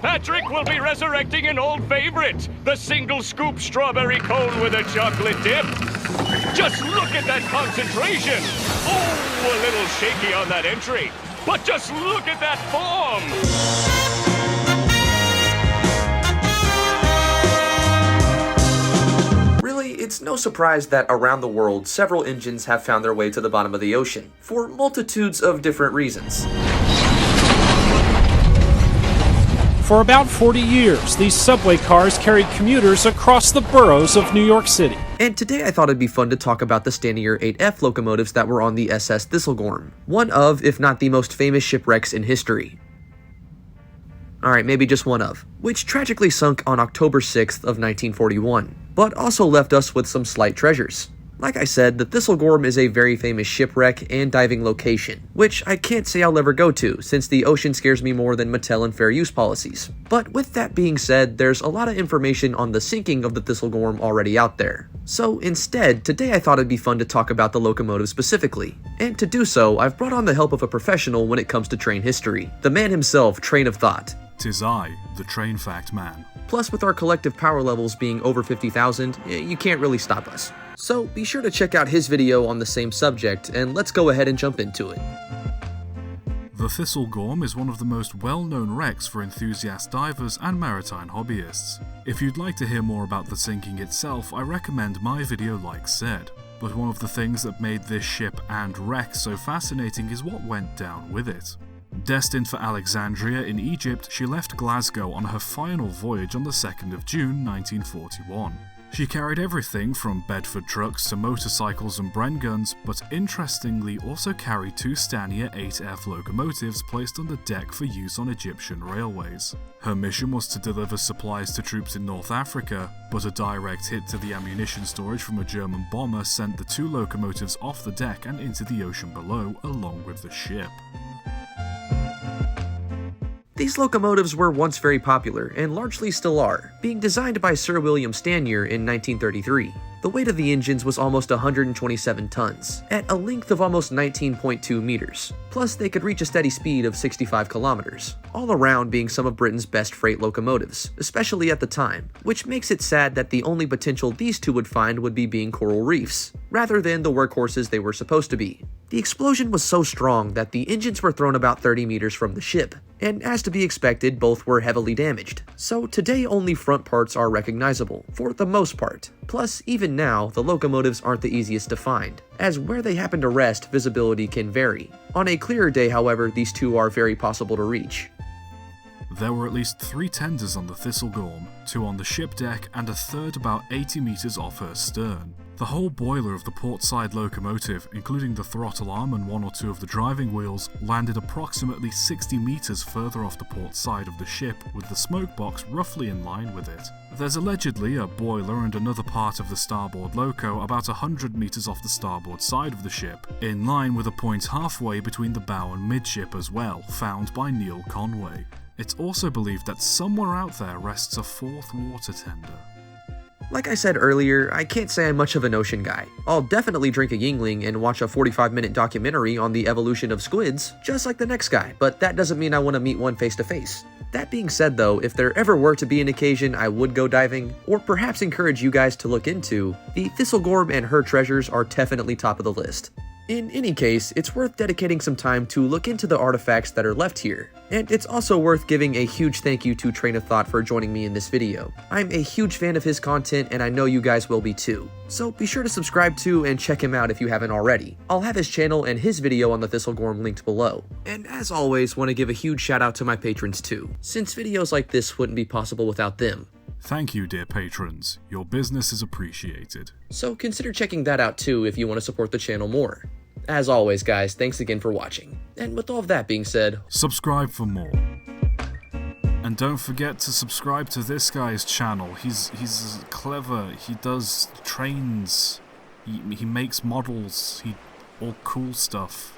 Patrick will be resurrecting an old favorite, the single scoop strawberry cone with a chocolate dip. Just look at that concentration. Oh, a little shaky on that entry, but just look at that form. Really, it's no surprise that around the world, several engines have found their way to the bottom of the ocean, for multitudes of different reasons. For about 40 years, these subway cars carried commuters across the boroughs of New York City. And today I thought it'd be fun to talk about the Stanier 8F locomotives that were on the SS Thistlegorm, one of, if not the most famous shipwrecks in history. Alright, maybe just one of, which tragically sunk on October 6th of 1941, but also left us with some slight treasures. Like I said, the Thistlegorm is a very famous shipwreck and diving location, which I can't say I'll ever go to, since the ocean scares me more than Mattel and fair use policies. But with that being said, there's a lot of information on the sinking of the Thistlegorm already out there. So instead, today I thought it'd be fun to talk about the locomotive specifically. And to do so, I've brought on the help of a professional when it comes to train history, the man himself, Train of Thought. 'Tis I, the train fact man. Plus, with our collective power levels being over 50,000, you can't really stop us. So be sure to check out his video on the same subject, and let's go ahead and jump into it. The Thistlegorm is one of the most well-known wrecks for enthusiast divers and maritime hobbyists. If you'd like to hear more about the sinking itself, I recommend my video like said. But one of the things that made this ship and wreck so fascinating is what went down with it. Destined for Alexandria in Egypt, she left Glasgow on her final voyage on the 2nd of June 1941. She carried everything from Bedford trucks to motorcycles and Bren guns, but interestingly also carried two Stanier 8F locomotives placed on the deck for use on Egyptian railways. Her mission was to deliver supplies to troops in North Africa, but a direct hit to the ammunition storage from a German bomber sent the two locomotives off the deck and into the ocean below, along with the ship. These locomotives were once very popular, and largely still are, being designed by Sir William Stanier in 1933. The weight of the engines was almost 127 tons, at a length of almost 19.2 meters. Plus, they could reach a steady speed of 65 kilometers, all around being some of Britain's best freight locomotives, especially at the time, which makes it sad that the only potential these two would find would be being coral reefs, rather than the workhorses they were supposed to be. The explosion was so strong that the engines were thrown about 30 meters from the ship, and as to be expected, both were heavily damaged. So today only front parts are recognizable, for the most part. Plus, even now, the locomotives aren't the easiest to find, as where they happen to rest, visibility can vary. On a clearer day, however, these two are very possible to reach. There were at least 3 tenders on the Thistlegorm, 2 on the ship deck and a third about 80 meters off her stern. The whole boiler of the portside locomotive, including the throttle arm and 1 or 2 of the driving wheels, landed approximately 60 meters further off the port side of the ship, with the smoke box roughly in line with it. There's allegedly a boiler and another part of the starboard loco about 100 meters off the starboard side of the ship, in line with a point halfway between the bow and midship as well, found by Neil Conway. It's also believed that somewhere out there rests a 4th water tender. Like I said earlier, I can't say I'm much of an ocean guy. I'll definitely drink a Yingling and watch a 45-minute documentary on the evolution of squids, just like the next guy, but that doesn't mean I want to meet one face to face. That being said though, if there ever were to be an occasion I would go diving, or perhaps encourage you guys to look into, the Thistlegorm and her treasures are definitely top of the list. In any case, it's worth dedicating some time to look into the artifacts that are left here. And it's also worth giving a huge thank you to Train of Thought for joining me in this video. I'm a huge fan of his content and I know you guys will be too. So be sure to subscribe to and check him out if you haven't already. I'll have his channel and his video on the Thistlegorm linked below. And as always, want to give a huge shout out to my patrons too, since videos like this wouldn't be possible without them. Thank you, dear patrons. Your business is appreciated. So consider checking that out too if you want to support the channel more. As always, guys, thanks again for watching. And with all of that being said, subscribe for more. And don't forget to subscribe to this guy's channel. He's clever. He does trains. He makes models. All cool stuff.